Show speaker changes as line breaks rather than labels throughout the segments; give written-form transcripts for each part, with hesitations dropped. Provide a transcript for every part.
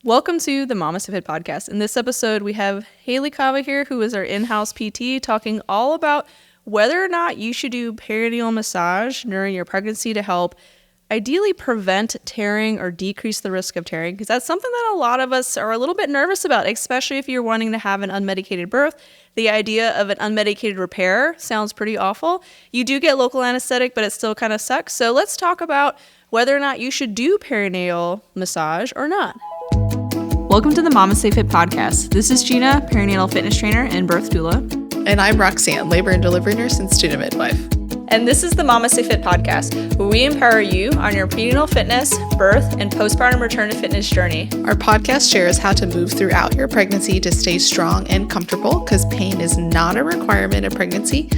Welcome to the MamasteFit podcast. In this episode, we have Haley Kava here, who is our in-house PT, talking all about whether or not you should do perineal massage during your pregnancy to help ideally prevent tearing or decrease the risk of tearing, because that's something that a lot of us are a little bit nervous about, especially if you're wanting to have an unmedicated birth. The idea of an unmedicated repair sounds pretty awful. You do get local anesthetic, but it still kind of sucks. So let's talk about whether or not you should do perineal massage or not. Welcome to the MamasteFit podcast. This is Gina, perinatal fitness trainer and birth doula.
And I'm Roxanne, labor and delivery nurse and student midwife.
And this is the MamasteFit podcast, where we empower you on your prenatal fitness, birth, and postpartum return to fitness journey.
Our podcast shares how to move throughout your pregnancy to stay strong and comfortable, because pain is not a requirement of pregnancy.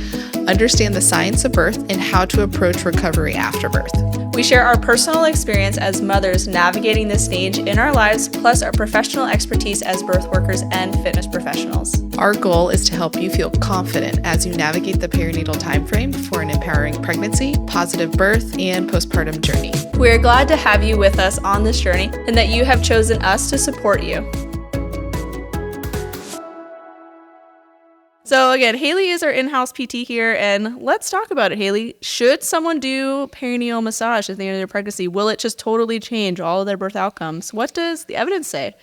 Understand the science of birth and how to approach recovery after birth.
We share our personal experience as mothers navigating this stage in our lives, plus our professional expertise as birth workers and fitness professionals.
Our goal is to help you feel confident as you navigate the perinatal timeframe for an empowering pregnancy, positive birth, and postpartum journey.
We're glad to have you with us on this journey and that you have chosen us to support you. So again, Haley is our in-house PT here, and let's talk about it, Haley. Should someone do perineal massage at the end of their pregnancy? Will it just totally change all of their birth outcomes? What does the evidence say?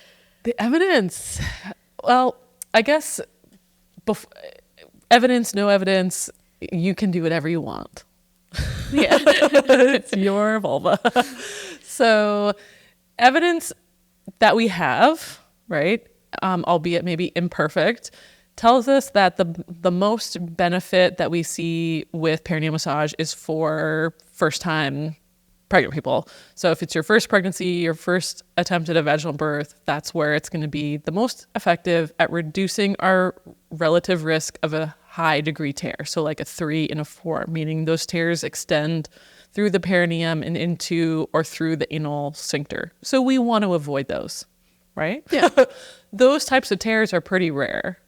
The evidence, well, I guess evidence, no evidence, you can do whatever you want.
Yeah.
It's your vulva. So evidence that we have, right, albeit maybe imperfect, tells us that the most benefit that we see with perineal massage is for first-time pregnant people. So if it's your first pregnancy, your first attempt at a vaginal birth, that's where it's going to be the most effective at reducing our relative risk of a high degree tear. So like a 3 and a 4, meaning those tears extend through the perineum and into or through the anal sphincter. So we want to avoid those, right?
Yeah.
Those types of tears are pretty rare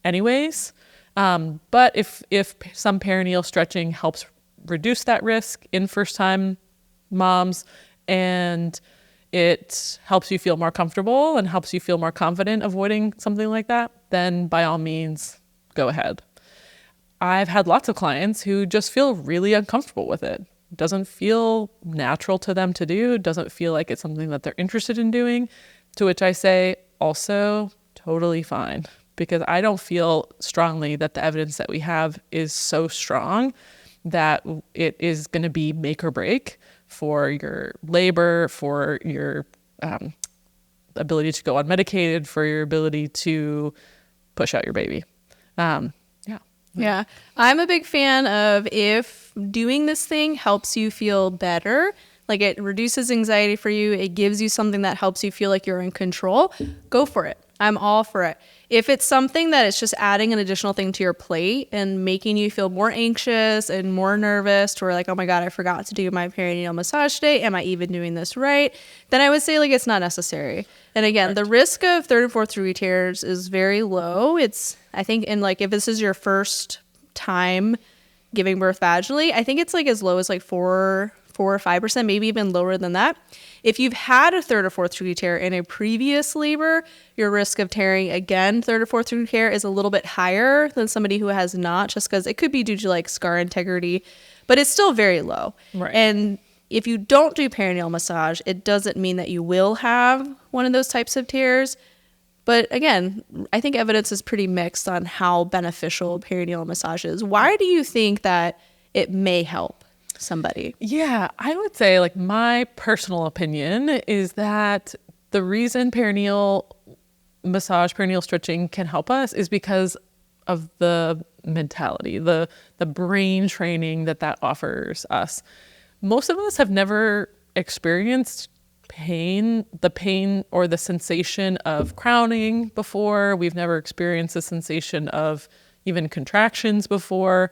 anyways. But if some perineal stretching helps reduce that risk in first-time moms, and it helps you feel more comfortable and helps you feel more confident avoiding something like that, then by all means, go ahead. I've had lots of clients who just feel really uncomfortable with it. It doesn't feel natural to them to do. It doesn't feel like it's something that they're interested in doing, to which I say also totally fine. Because I don't feel strongly that the evidence that we have is so strong that it is going to be make or break for your labor, for your ability to go unmedicated, for your ability to push out your baby. Yeah.
I'm a big fan of if doing this thing helps you feel better, like it reduces anxiety for you, it gives you something that helps you feel like you're in control, go for it. I'm all for it. If it's something that it's just adding an additional thing to your plate and making you feel more anxious and more nervous, or like, oh my God, I forgot to do my perineal massage today, am I even doing this right? Then I would say like it's not necessary. And again, the risk of third and fourth degree tears is very low. It's, I think, and like if this is your first time giving birth vaginally, I think it's like as low as like 4 or 5%, maybe even lower than that. If you've had a third or fourth degree tear in a previous labor, your risk of tearing again, third or fourth degree tear, is a little bit higher than somebody who has not, just because it could be due to like scar integrity, but it's still very low.
Right.
And if you don't do perineal massage, it doesn't mean that you will have one of those types of tears. But again, I think evidence is pretty mixed on how beneficial perineal massage is. Why do you think that it may help somebody?
Yeah, I would say like my personal opinion is that the reason perineal massage, perineal stretching can help us is because of the mentality, the brain training that offers us. Most of us have never experienced the pain or the sensation of crowning before. We've never experienced the sensation of even contractions before,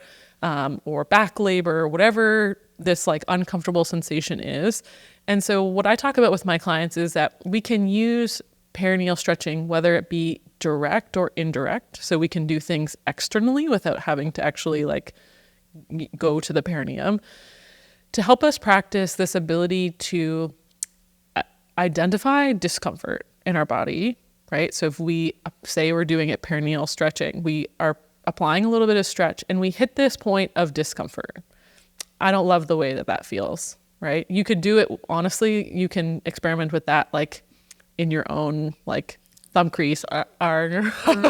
or back labor, or whatever this like uncomfortable sensation is. And so what I talk about with my clients is that we can use perineal stretching, whether it be direct or indirect. So we can do things externally without having to actually like go to the perineum, to help us practice this ability to identify discomfort in our body, right? So if we say we're doing it perineal stretching, we are applying a little bit of stretch and we hit this point of discomfort. I don't love the way that that feels, right? You could do it, honestly, you can experiment with that like in your own like thumb crease or your mouth,
Kind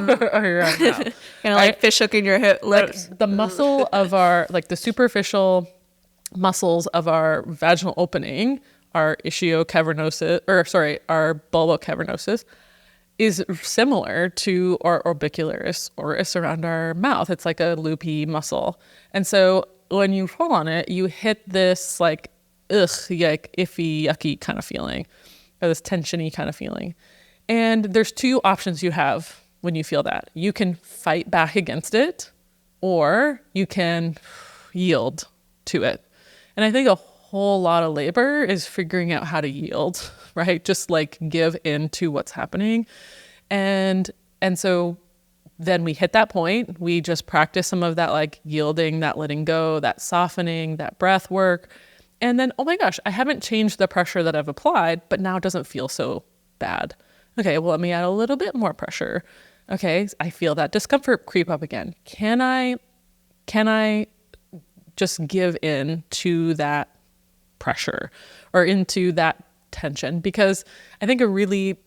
of like fish hooking your hip. Like
the muscle of our, like the superficial muscles of our vaginal opening, our ischiocavernosus, our bulbocavernosus, is similar to our orbicularis oris around our mouth. It's like a loopy muscle. And so when you pull on it, you hit this like, like iffy, yucky kind of feeling, or this tensiony kind of feeling. And there's two options you have when you feel that. You can fight back against it, or you can yield to it. And I think a whole lot of labor is figuring out how to yield, right? Just like give in to what's happening. And so then we hit that point, we just practice some of that like yielding, that letting go, that softening, that breath work. And then, oh my gosh, I haven't changed the pressure that I've applied, but now it doesn't feel so bad. Okay, well, let me add a little bit more pressure. Okay, I feel that discomfort creep up again. Can I just give in to that pressure or into that tension? Because I think a really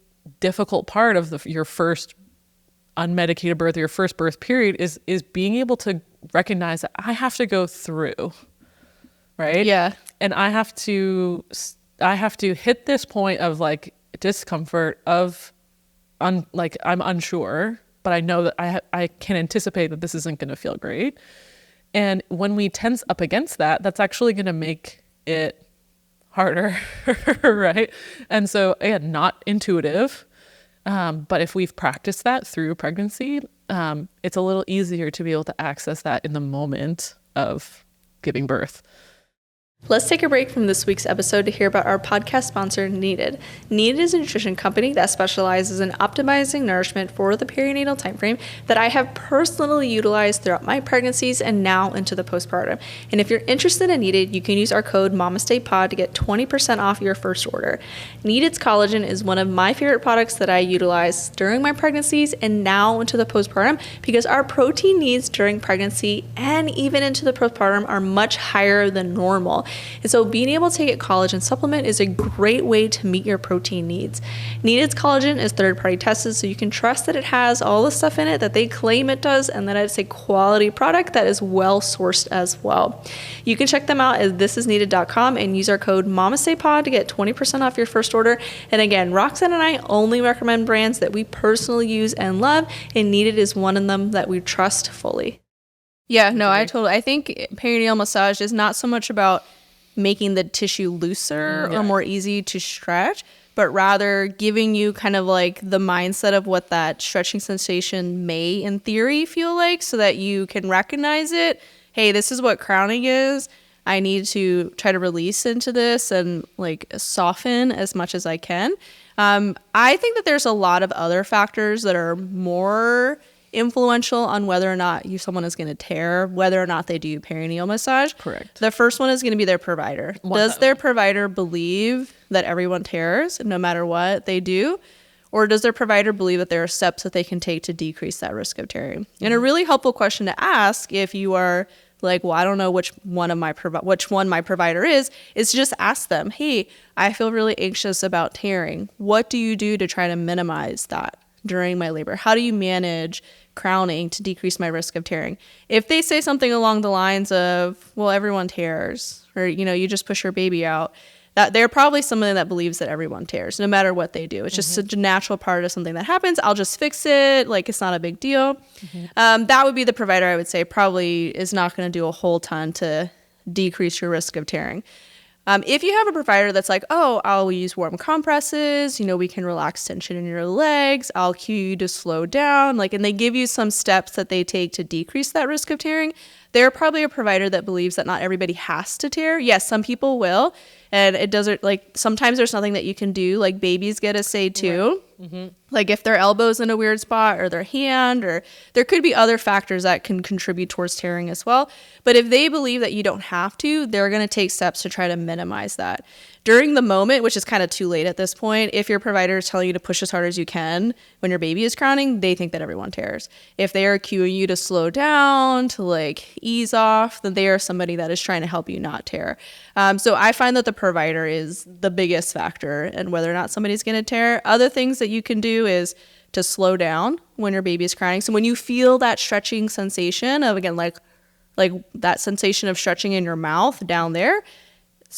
difficult part of your first unmedicated birth, or your first birth period is being able to recognize that I have to go through, right?
Yeah.
And I have to hit this point of like discomfort of like I'm unsure, but I know that I can anticipate that this isn't going to feel great. And when we tense up against that, that's actually going to make it harder, right? And so again, not intuitive, but if we've practiced that through pregnancy, it's a little easier to be able to access that in the moment of giving birth.
Let's take a break from this week's episode to hear about our podcast sponsor, Needed. Needed is a nutrition company that specializes in optimizing nourishment for the perinatal timeframe that I have personally utilized throughout my pregnancies and now into the postpartum. And if you're interested in Needed, you can use our code MamastePod to get 20% off your first order. Needed's collagen is one of my favorite products that I utilize during my pregnancies and now into the postpartum, because our protein needs during pregnancy and even into the postpartum are much higher than normal. And so being able to get collagen supplement is a great way to meet your protein needs. Needed's collagen is third-party tested, so you can trust that it has all the stuff in it that they claim it does, and that it's a quality product that is well sourced as well. You can check them out at thisisneeded.com and use our code MamastePod to get 20% off your first order. And again, Roxanne and I only recommend brands that we personally use and love, and Needed is one of them that we trust fully. Yeah, no, I think perineal massage is not so much about making the tissue looser or more easy to stretch, but rather giving you kind of like the mindset of what that stretching sensation may in theory feel like, so that you can recognize it. Hey, this is what crowning is. I need to try to release into this and like soften as much as I can. I think that there's a lot of other factors that are more influential on whether or not someone is going to tear, whether or not they do perineal massage.
Correct.
The first one is going to be their provider. Does their provider believe that everyone tears no matter what they do? Or does their provider believe that there are steps that they can take to decrease that risk of tearing? Mm-hmm. And a really helpful question to ask if you are like, well, I don't know which one my provider is to just ask them, hey, I feel really anxious about tearing. What do you do to try to minimize that during my labor? How do you manage crowning to decrease my risk of tearing? If they say something along the lines of, well, everyone tears, or, you just push your baby out, that they're probably someone that believes that everyone tears no matter what they do. It's just a natural part of something that happens. I'll just fix it. Like, it's not a big deal. That would be the provider, I would say, probably is not going to do a whole ton to decrease your risk of tearing. If you have a provider that's like, oh, I'll use warm compresses, we can relax tension in your legs, I'll cue you to slow down, and they give you some steps that they take to decrease that risk of tearing, they're probably a provider that believes that not everybody has to tear. Yes, some people will, and it doesn't, sometimes there's nothing that you can do, babies get a say too. Right. Mm-hmm. If their elbow's in a weird spot, or their hand, or there could be other factors that can contribute towards tearing as well. But if they believe that you don't have to, they're going to take steps to try to minimize that. during the moment, which is kind of too late at this point, if your provider is telling you to push as hard as you can when your baby is crowning, they think that everyone tears. If they are cueing you to slow down, to like ease off, then they are somebody that is trying to help you not tear. So I find that the provider is the biggest factor in whether or not somebody's going to tear. Other things that you can do is to slow down when your baby is crying. So when you feel that stretching sensation of, again, like that sensation of stretching in your mouth down there,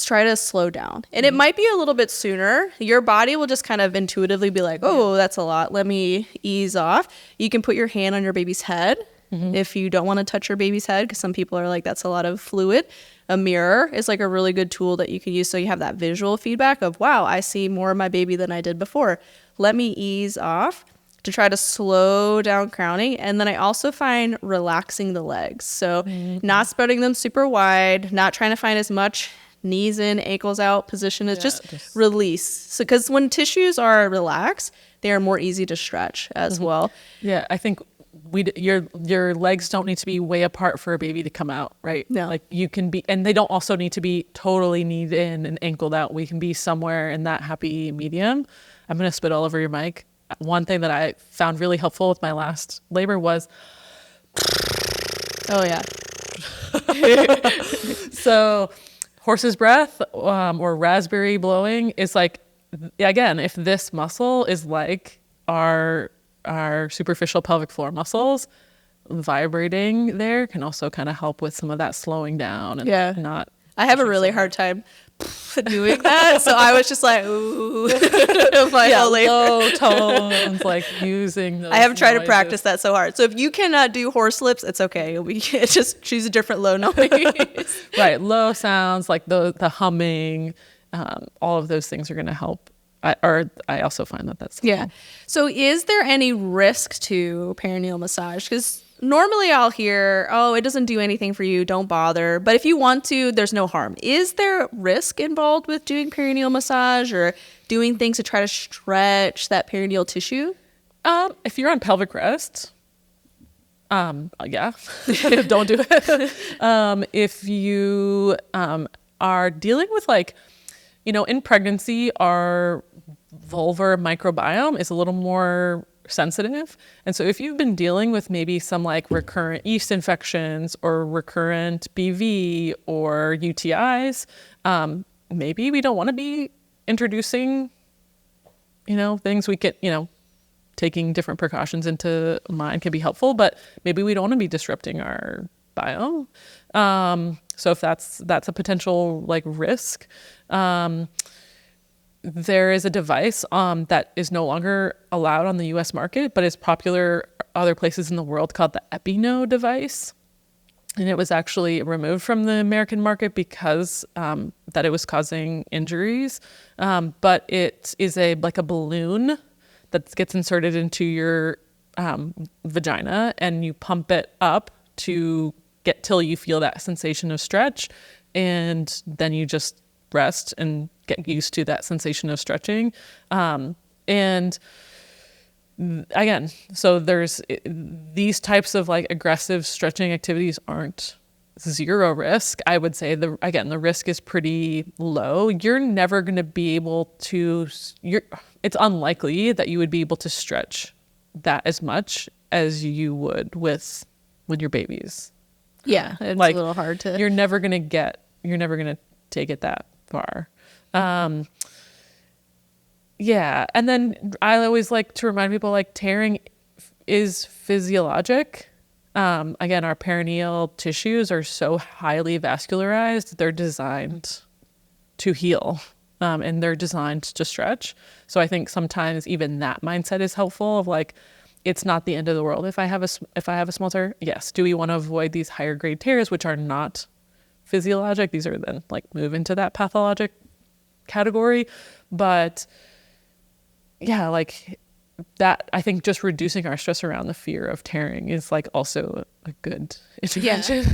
try to slow down. And it might be a little bit sooner. Your body will just kind of intuitively be like, oh, that's a lot. Let me ease off. You can put your hand on your baby's head if you don't want to touch your baby's head, because some people are like, that's a lot of fluid. A mirror is like a really good tool that you can use, so you have that visual feedback of, wow, I see more of my baby than I did before. Let me ease off, to try to slow down crowning. And then I also find relaxing the legs. So not spreading them super wide, not trying to find as much knees in, ankles out position. It's just release. So because when tissues are relaxed, they are more easy to stretch as well.
Yeah, I think your legs don't need to be way apart for a baby to come out, right?
No.
Like you can be, and they don't also need to be totally kneed in and ankled out. We can be somewhere in that happy medium. I'm going to spit all over your mic. One thing that I found really helpful with my last labor was,
Oh yeah.
so horse's breath or raspberry blowing is like, again, if this muscle is like our superficial pelvic floor muscles, vibrating there can also kind of help with some of that slowing down and not.
I have a really hard time doing that, so I was just like, ooh,
low tones, like using those
I have tried
noises.
to practice that so hard. So if you cannot do horse lips, it's okay. Just choose a different low noise.
Right, low sounds like the humming, all of those things are going to help. I also find that's helpful.
Yeah. So is there any risk to perineal massage? Because normally I'll hear, oh, it doesn't do anything for you, don't bother. But if you want to, there's no harm. Is there risk involved with doing perineal massage or doing things to try to stretch that perineal tissue?
If you're on pelvic rest, yeah, don't do it. If you are dealing with in pregnancy, our vulvar microbiome is a little more sensitive. And so if you've been dealing with maybe some like recurrent yeast infections or recurrent BV or UTIs, maybe we don't want to be introducing, things we get, taking different precautions into mind can be helpful, but maybe we don't want to be disrupting our biome. So if that's a potential like risk, there is a device that is no longer allowed on the US market, but is popular other places in the world called the Epino device. And it was actually removed from the American market because that it was causing injuries. But it is a balloon that gets inserted into your vagina, and you pump it up to get till you feel that sensation of stretch, and then you just rest and get used to that sensation of stretching. And again, so there's these types of like aggressive stretching activities aren't zero risk. I would say the risk is pretty low. You're never going to be able to, it's unlikely that you would be able to stretch that as much as you would with your babies.
Yeah, it's a little hard to.
You're never going to take it that far. Yeah. And then I always like to remind people like tearing is physiologic. Again, our perineal tissues are so highly vascularized. They're designed to heal, and they're designed to stretch. So I think sometimes even that mindset is helpful of like, it's not the end of the world if I have a small tear. Yes. Do we want to avoid these higher grade tears, which are not physiologic? These are then like move into that pathologic category. But yeah, like that, I think just reducing our stress around the fear of tearing is like also a good intervention.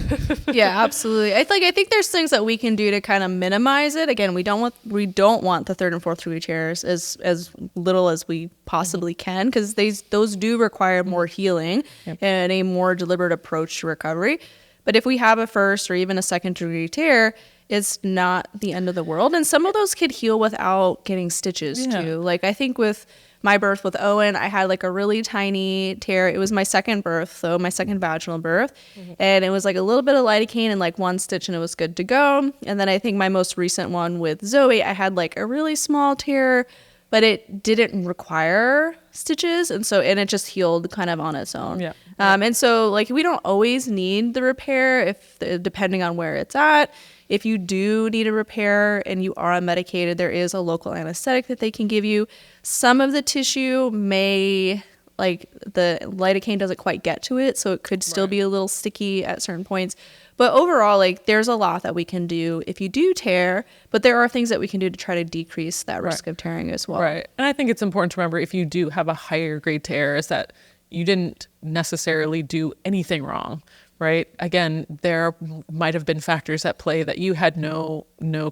Yeah, absolutely. I think there's things that we can do to kind of minimize it. Again, we don't want the third and fourth degree tears as little as we possibly can, because those do require more healing and a more deliberate approach to recovery. But if we have a first or even a second degree tear, it's not the end of the world. And some of those could heal without getting stitches too. Like I think with my birth with Owen, I had like a really tiny tear. It was my second birth, so my second vaginal birth. And it was like a little bit of lidocaine and like one stitch and it was good to go. And then I think my most recent one with Zoe, I had like a really small tear, but it didn't require stitches. And it just healed kind of on its own. And so like we don't always need the repair depending on where it's at. If you do need a repair and you are unmedicated, there is a local anesthetic that they can give you. Some of the tissue may, like the lidocaine doesn't quite get to it, so it could still be a little sticky at certain points. But overall, like there's a lot that we can do if you do tear, but there are things that we can do to try to decrease that risk of tearing as well.
Right. And I think it's important to remember if you do have a higher grade tear is that you didn't necessarily do anything wrong. Right. Again, there might have been factors at play that you had no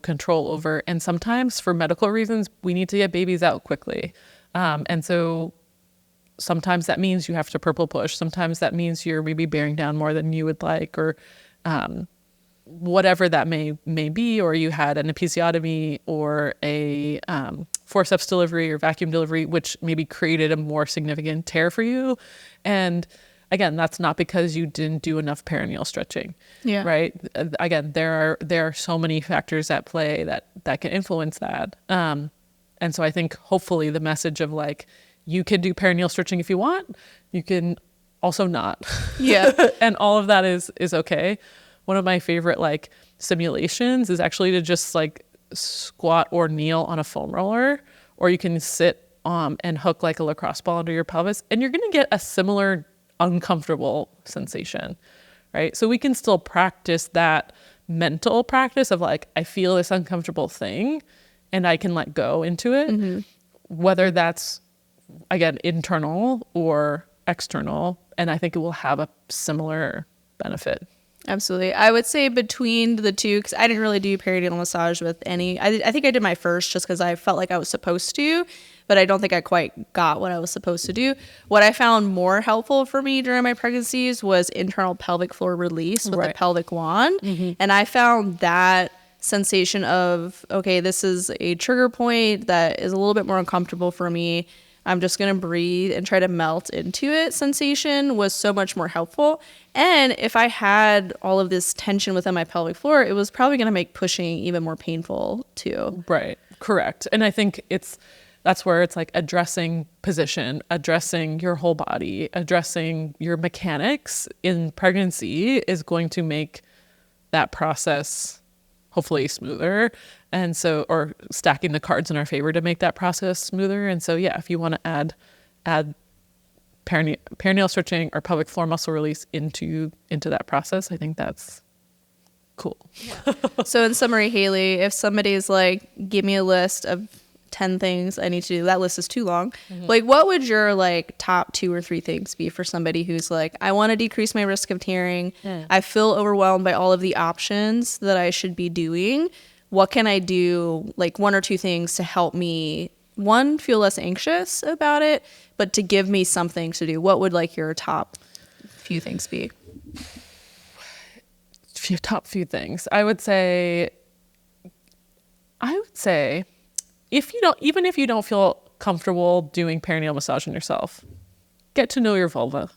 control over. And sometimes for medical reasons, we need to get babies out quickly. And so sometimes that means you have to purple push. Sometimes that means you're maybe bearing down more than you would like, or whatever that may be, or you had an episiotomy or a forceps delivery or vacuum delivery, which maybe created a more significant tear for you. And again, that's not because you didn't do enough perineal stretching, right? Again, there are so many factors at play that can influence that. And so I think hopefully the message of like, you can do perineal stretching if you want, you can also not. And all of that is okay. One of my favorite like simulations is actually to just like squat or kneel on a foam roller, or you can sit and hook like a lacrosse ball under your pelvis, and you're going to get a similar uncomfortable sensation, right? So we can still practice that mental practice of like, I feel this uncomfortable thing and I can let go into it, whether that's, again, internal or external. And I think it will have a similar benefit.
Absolutely. I would say between the two, because I didn't really do perineal massage with any, I think I did my first just because I felt like I was supposed to, but I don't think I quite got what I was supposed to do. What I found more helpful for me during my pregnancies was internal pelvic floor release with the pelvic wand. And I found that sensation of, okay, this is a trigger point that is a little bit more uncomfortable for me. I'm just going to breathe and try to melt into it sensation was so much more helpful. And if I had all of this tension within my pelvic floor, it was probably going to make pushing even more painful too.
Right. Correct. And I think that's where it's like addressing position, addressing your whole body, addressing your mechanics in pregnancy is going to make that process hopefully smoother. And so, or stacking the cards in our favor to make that process smoother. And so, yeah, if you want to add perineal stretching or pelvic floor muscle release into that process, I think that's cool.
So in summary, Haley, if somebody's like, give me a list of 10 things I need to do, that list is too long. Like, what would your like top 2 or 3 things be for somebody who's like, I want to decrease my risk of tearing. I feel overwhelmed by all of the options that I should be doing. What can I do, like 1 or 2 things to help me, one, feel less anxious about it, but to give me something to do? What would like your top few things be?
Top few things. I would say even if you don't feel comfortable doing perineal massage on yourself, get to know your vulva.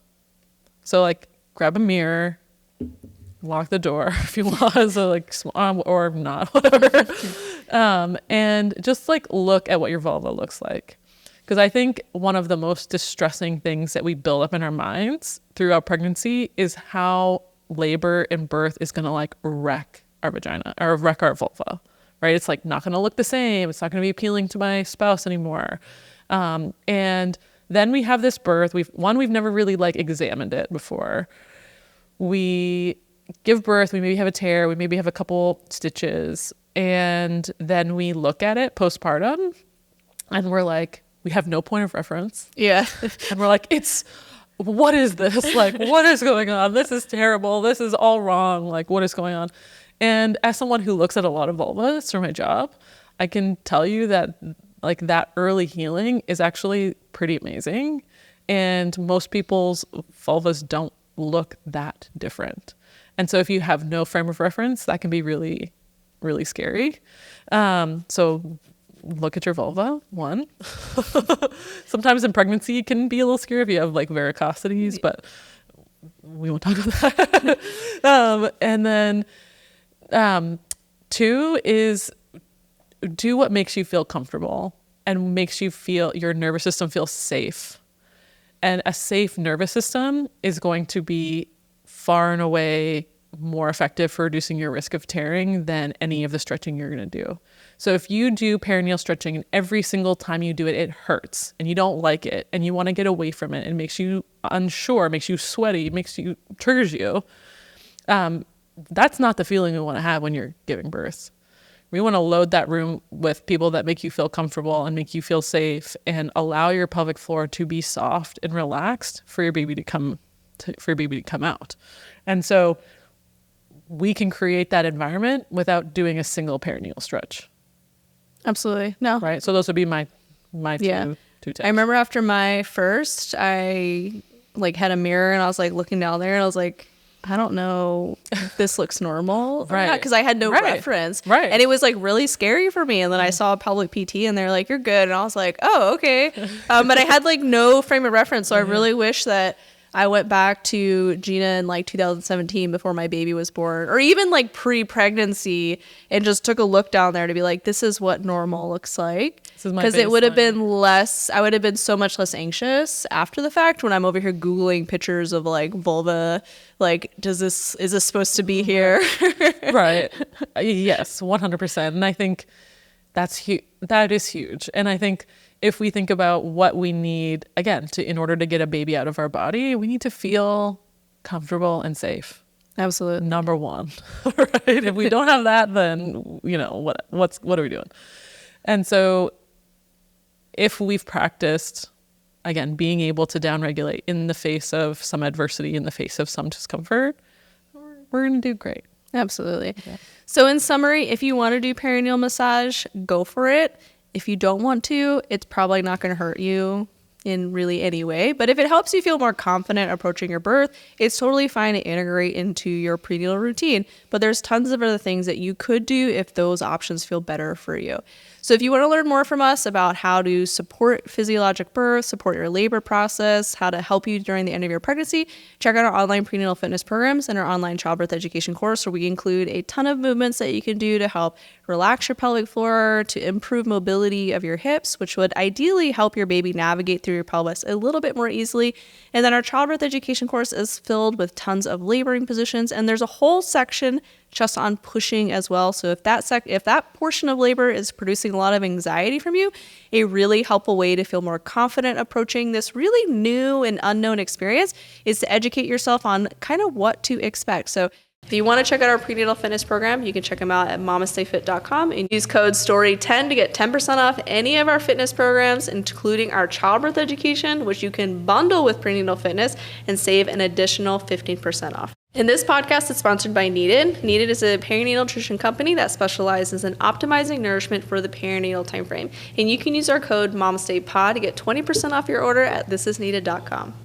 So like grab a mirror, lock the door if you want, so like or not, whatever. And just like look at what your vulva looks like. Because I think one of the most distressing things that we build up in our minds throughout pregnancy is how labor and birth is going to like wreck our vagina or wreck our vulva, right? It's like not going to look the same. It's not going to be appealing to my spouse anymore. And then we have this birth. We've never really like examined it before. We give birth, we maybe have a tear, we maybe have a couple stitches, and then we look at it postpartum and we're like, we have no point of reference.
Yeah.
And we're like, what is this? Like, what is going on? This is terrible. This is all wrong. Like, what is going on? And as someone who looks at a lot of vulvas for my job, I can tell you that like that early healing is actually pretty amazing. And most people's vulvas don't look that different. And so if you have no frame of reference, that can be really, really scary. So look at your vulva, one. Sometimes in pregnancy it can be a little scary if you have like varicosities, but we won't talk about that. And then 2 is do what makes you feel comfortable and makes you feel your nervous system feels safe. And a safe nervous system is going to be far and away more effective for reducing your risk of tearing than any of the stretching you're going to do. So if you do perineal stretching and every single time you do it, it hurts and you don't like it and you want to get away from it and makes you unsure, makes you sweaty, triggers you, that's not the feeling we want to have when you're giving birth. We want to load that room with people that make you feel comfortable and make you feel safe and allow your pelvic floor to be soft and relaxed for your baby to come out. And so we can create that environment without doing a single perineal stretch.
Absolutely. No.
Right. So those would be my two tips.
I remember after my first, I like had a mirror and I was like looking down there and I was like, I don't know if this looks normal.
Right.
Because I had no reference.
Right.
And it was like really scary for me. And then I saw a pelvic PT and they're like, you're good. And I was like, oh, okay. But I had like no frame of reference. So I really wish that I went back to Gina in like 2017 before my baby was born, or even like pre-pregnancy, and just took a look down there to be like, this is what normal looks like. Because it would have been I would have been so much less anxious after the fact when I'm over here Googling pictures of like vulva, like, is this supposed to be here?
Right. Yes, 100%. And I think that is huge. And I think if we think about what we need, again, in order to get a baby out of our body, we need to feel comfortable and safe.
Absolutely.
Number one, right? If we don't have that, then, what are we doing? And so if we've practiced, again, being able to downregulate in the face of some adversity, in the face of some discomfort, we're going to do great.
Absolutely. Yeah. So in summary, if you want to do perineal massage, go for it. If you don't want to, it's probably not going to hurt you in really any way. But if it helps you feel more confident approaching your birth, it's totally fine to integrate into your prenatal routine. But there's tons of other things that you could do if those options feel better for you. So if you want to learn more from us about how to support physiologic birth, support your labor process, how to help you during the end of your pregnancy, check out our online prenatal fitness programs and our online childbirth education course, where we include a ton of movements that you can do to help relax your pelvic floor, to improve mobility of your hips, which would ideally help your baby navigate through your pelvis a little bit more easily. And then our childbirth education course is filled with tons of laboring positions, and there's a whole section just on pushing as well. So if that portion of labor is producing a lot of anxiety from you, a really helpful way to feel more confident approaching this really new and unknown experience is to educate yourself on kind of what to expect. So if you want to check out our prenatal fitness program, you can check them out at MamasteFit.com and use code STORY10 to get 10% off any of our fitness programs, including our childbirth education, which you can bundle with prenatal fitness and save an additional 15% off. And this podcast is sponsored by Needed. Needed is a perinatal nutrition company that specializes in optimizing nourishment for the perinatal timeframe. And you can use our code MamastePod to get 20% off your order at thisisneeded.com.